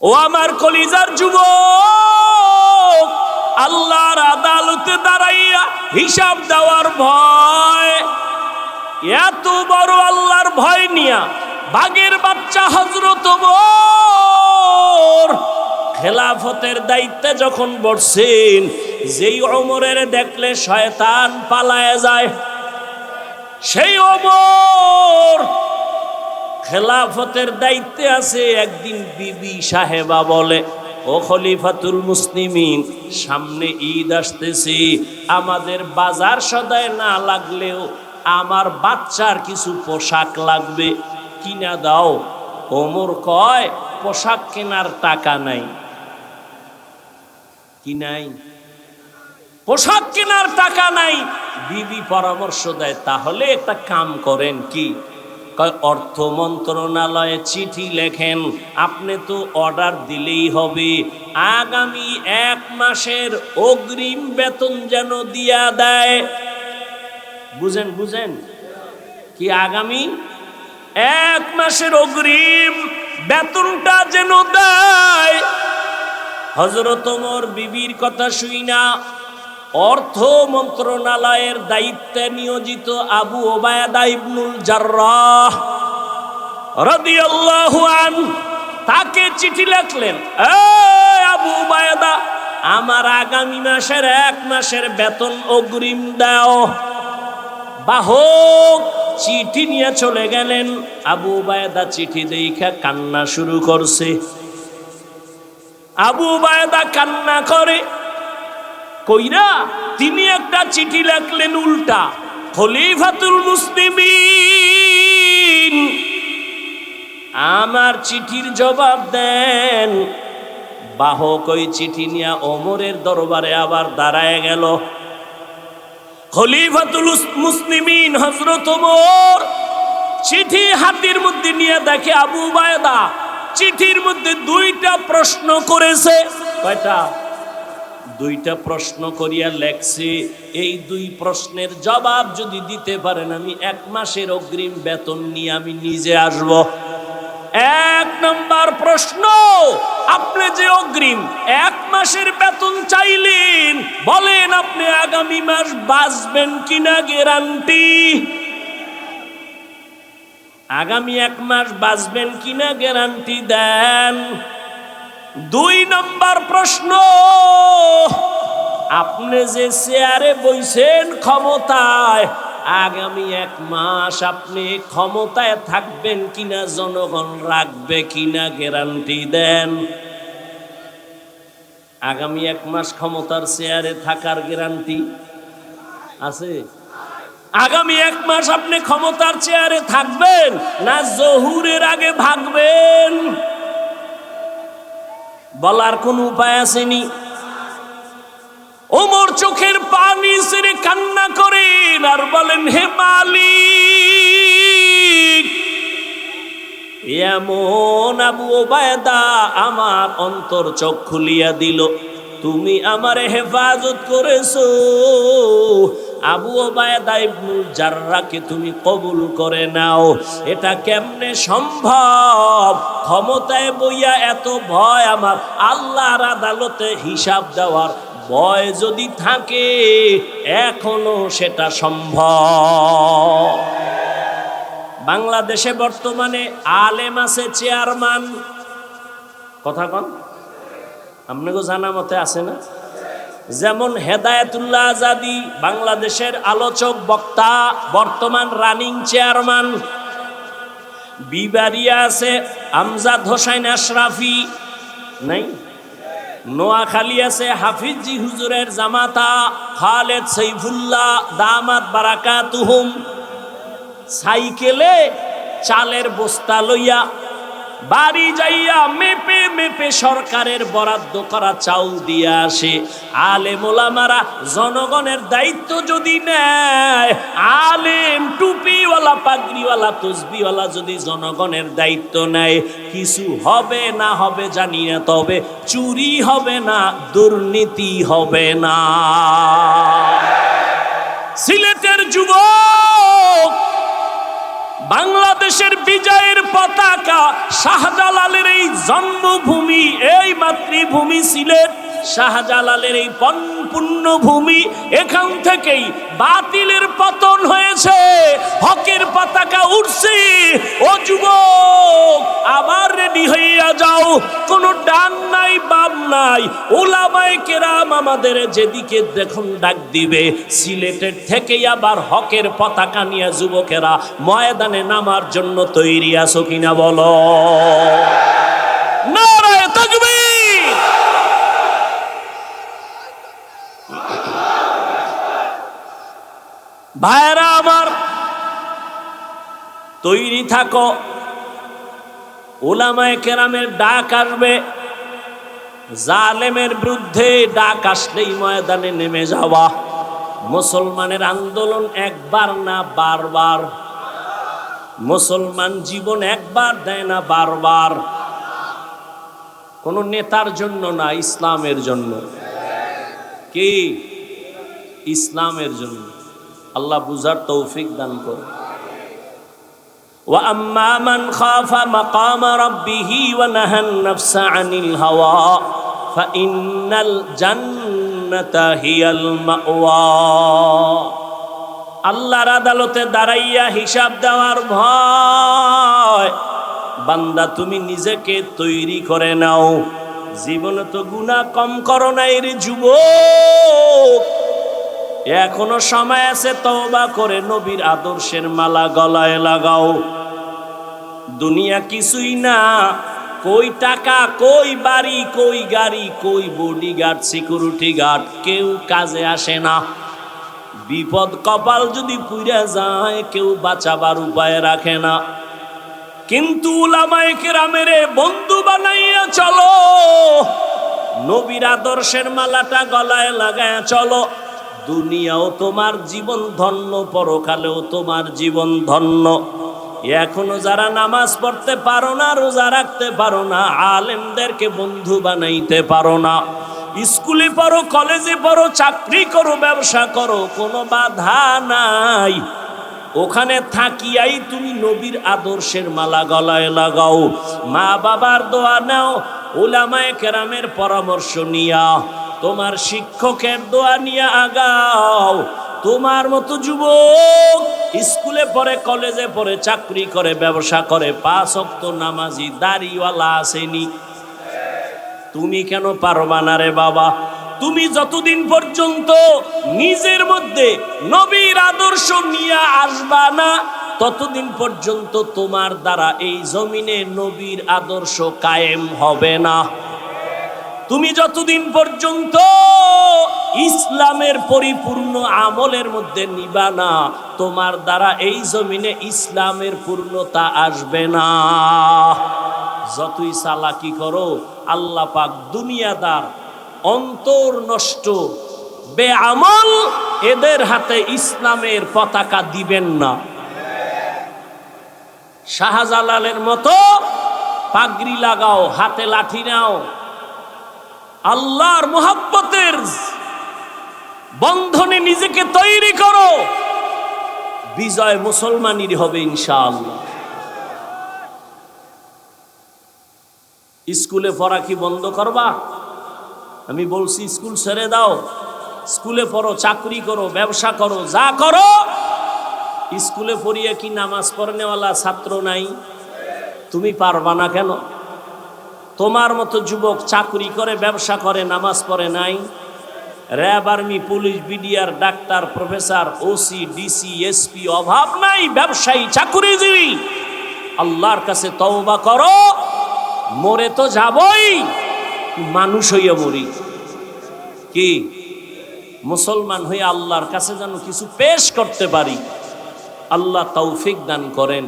ও আমার কলিজার যুবক, আল্লাহর আদালতে দাঁড়াইয়া হিসাব দেওয়ার ভয়, এত বড় আল্লাহর ভয় নিয়া বাঘের বাচ্চা হযরত ওমর খেলাফতের দায়িত্বে যখন বসছেন, যেই ওমরের দেখলে শয়তান পালায় যায়, সেই ওমর খেলাফতের দায়িত্বে আছে। একদিন বিবি সাহেবা বলে, ও খলিফাতুল মুসলিমিন, সামনে ঈদ আসতেছে, আমাদের বাজার সদায় না লাগলেও আমার বাচ্চার কিছু পোশাক লাগবে, কিনা দাও। ওমর কয়, পোশাক কেনার টাকা নাই। কি নাই? পোশাক কেনার টাকা নাই। বিবি পরামর্শ দেয়, তাহলে একটা কাম করেন। কি? অর্থ মন্ত্রণালয়ে চিঠি লেখেন, আপনি তো অর্ডার দিলেই হবে, আগামী 1 মাসের অগ্রিম বেতন যেন দিয়া দেয়। বুঝেন বুঝেন কি? আগামী 1 মাসের অগ্রিম বেতনটা যেন দেয়। হযরত ওমর বিবির কথা শুইনা অর্থ মন্ত্রণালয়ের দায়িত্বে নিয়োজিত আবু ওবায়দা ইবনুল জাররাহ রাদিয়াল্লাহু আনহু তাকে চিঠি লিখলেন, আবু ওবায়দা, আমার আগামী মাসের 1 মাসের বেতন অগ্রিম দাও। বাহক চিঠি নিয়ে চলে গেলেন। আবু ওবায়দা চিঠি দেখা কান্না শুরু করছে। আবু ওবায়দা কান্না করে কইরা তিনি একটা চিঠি লিখলেন উল্টা, খলিফাতুল মুসলিমিন, আমার চিঠির জবাব দেন। বাহক ওই চিঠি নিয়ে ওমরের দরবারে আবার দাঁড়ায় গেল। খলিফাতুল মুসলিমিন হযরত ওমর চিঠি হাতের মধ্যে নিয়ে দেখে আবু ওবায়দা চিঠির মধ্যে 2টা প্রশ্ন করেছে। কয়টা? 2টা প্রশ্ন করিয়া লেখছে, এই 2 প্রশ্নের জবাব যদি দিতে পারেন, আমি 1 মাসের অগ্রিম বেতন নিয়ে আমি নিজে আসব। 1 নম্বর প্রশ্ন, আপনি যে অগ্রিম 1 মাসের বেতন চাইলেন, বলেন আপনি আগামী মাস বাঁচবেন কিনা গ্যারান্টি? আগামী 1 মাস বাঁচবেন কিনা গ্যারান্টি দেন। 2 নম্বর প্রশ্ন, আপনি যে চেয়ারে বইছেন ক্ষমতায়, আগামী 1 মাস আপনি ক্ষমতায় থাকবেন কিনা, জনগণ রাখবে কিনা, গ্যারান্টি দেন। আগামী 1 মাস ক্ষমতার চেয়ারে থাকার গ্যারান্টি আছে? আগামী 1 মাস আপনি ক্ষমতার চেয়ারে থাকবেন না জহুরের আগে ভাগবেন? বলার কোন উপায় আসেনি। ওমর চোখের পানি ছেড়ে কান্না করেন আর বলেন, হে মালিক, এমন আবু ওবায়দা আমার অন্তর চোখ খুলিয়া দিল, তুমি আমারে হেফাজত করেছো। আবু ওবায়দা ইবনুল জাররাহকে তুমি কবুল করে নাও। এটা কেমনে সম্ভব? ক্ষমতায় বইয়া এত ভয় আমার, আল্লাহর আদালতে হিসাব দেওয়ার ভয় যদি থাকে, এখনো সেটা সম্ভব। বাংলাদেশে বর্তমানে আলেম আছে চেয়ারম্যান, কথা কন, আপনাকে জানা মতে আছে না? যেমন হেদায়েতুল্লাহ আজাদী বাংলাদেশের আলোচক বক্তা, বর্তমান রানিং চেয়ারম্যান। বিবারিয়া আছে আমজাদ হোসেন আশরাফি, নাই? নোয়াখালী আছে হাফিজি হুজুরের জামাতা খালেদ সাইফুল্লাহ দামাত বারাকাতুহুম। সাইকেলে চালের বস্তা লইয়া বাড়ি যাইয়া মেপে মেপে সরকারের বরাদ্দ করা চাউল দিয়ে আসে। আলেম ওলামারা জনগণের দায়িত্ব যদি নেয়, আলেম টুপিওয়ালা পাগড়িওয়ালা তসবিওয়ালা যদি জনগণের দায়িত্ব নেয়, কিছু হবে না হবে জানি না, তবে চুরি হবে না, দুর্নীতি হবে না। সিলেটের যুবক, বাংলাদেশের বিজয়ের পতাকা, শাহজালালের এই জন্মভূমি, মাতৃভূমি সিলেট, শাহজালালের এই পুণ্যভূমি, এখান থেকেই বাতিলের পতন হয়েছে, হকের পতাকা উঠছে। ও যুবক, আবার রেডি হইয়া যাও, কোনো ডান নাই বাম নাই। উলামায়ে কেরাম আমাদের যেদিকে দেখুন ডাক দিবে, সিলেটের থেকেই আবার হকের পতাকা নিয়ে যুবকেরা ময়দানে নামার জন্য তৈরি আছো কিনা বলো? নারায়ে তাকবীর। ভাইরা আমার, তৈরি থাকো। উলামায়ে কেরামের ডাক আসবে, জালেমের বিরুদ্ধে ডাক আসলেই ময়দানে নেমে যাওয়া। মুসলমানের আন্দোলন একবার না বারবার। মুসলমান জীবন একবার দেয় না, বারবার। কোন নেতার জন্য না, ইসলামের জন্য। কি? ইসলামের জন্য। আল্লাহ বুঝার তৌফিক দান করে। وَأَمَّا مَنْ خَافَ مَقَامَ رَبِّهِ وَنَهَى النَّفْسَ عَنِ الْهَوَى فَإِنَّ الْجَنَّةَ هِيَ الْمَأْوَى। আল্লাহর আদালতে দাঁড়াইয়া হিসাব দেওয়ার ভয়, বান্দা তুমি নিজেকে তৈরি করে নাও। জীবনে তো গুনাহ কম করো নাই রে যুবক, এখনো সময় আছে, তওবা করে নবীর আদর্শের মালা গলায় লাগাও। দুনিয়া কিছুই না, কই টাকা, কই বাড়ি, কই গাড়ি, কই বডিগার্ড, সিকিউরিটি গার্ড, কেউ কাজে আসে না। বিপদ কপাল যদি পুইরা যায়, কেউ বাঁচাবার উপায় রাখে না। কিন্তু উলামায়ে কেরামের বন্ধু বানাইয়া চলো, নবীর আদর্শের মালাটা গলায় লাগায়া চলো। দুনিয়াও তোমার জীবন ধন্য, পরকালেও তোমার জীবন ধন্য। এখনো যারা নামাজ পড়তে পারো না, রোজা রাখতে পারো না, আলেমদেরকে বন্ধু বানাইতে পারো না, স্কুলে পড়ো, কলেজে পড়ো, চাকরি করো, ব্যবসা করো, কোনো বাধা নাই। ওখানে থাকিয়াই তুমি নবীর আদর্শের মালা গলায় লাগাও। মা বাবার দোয়া নাও, উলামায়ে কেরামের পরামর্শ নিয়া, তোমার শিক্ষকের দোয়া নিয়ে আগাও। তোমার মতো যুবক স্কুলে পড়ে, কলেজে পড়ে, চাকরি করে, ব্যবসা করে, 5 ওয়াক্ত নামাজি দাড়িওয়ালা আসেনি। তুমি কেন পারবা না রে বাবা? তুমি যতদিন পর্যন্ত নিজের মধ্যে নবীর আদর্শ নিয়ে আসবা না, ততদিন পর্যন্ত তোমার দ্বারা এই জমিনে নবীর আদর্শ কায়েম হবে না। তুমি যতদিন পর্যন্ত ইসলামের পরিপূর্ণ আমলের মধ্যে নিবা না, তোমার দ্বারা এই জমিনে ইসলামের পূর্ণতা আসবে না। যতই চালাকি করো, আল্লাহ পাক দুনিয়াদার, অন্তর নষ্ট, বেআমল এদের হাতে ইসলামের পতাকা দিবেন না। শাহজালালের মতো পাগড়ি লাগাও, হাতে লাঠি নাও, আল্লাহর মুহাব্বতের বন্ধনে নিজেকে তৈরি করো। বিজয় মুসলমানেরই হবে ইনশাআল্লাহ। স্কুলে পড়া কি বন্ধ করবা? আমি বলছি স্কুল ছেড়ে দাও, স্কুলে পড়ো, চাকরি করো, ব্যবসা করো, যা করো। স্কুলে পড়িয়ে কি নামাজ পড়নেওয়ালা ছাত্র নাই? তুমি পারবা না কেন? তোমার মতো যুবক চাকরি করে, ব্যবসা করে, নামাজ পড়ে নাই? RAB, army, police, BDR, doctor, professor, OC, DC, SP, অভাব নাই, ব্যবসায়ী, চাকরিজীবী। আল্লাহর কাছে তওবা করো। মরে তো যাবই, মানুষ হইয়া মরি। কি মুসলমান হয়ে আল্লাহর কাছে যেন কিছু পেশ করতে পারি। আল্লাহ তৌফিক দান করেন।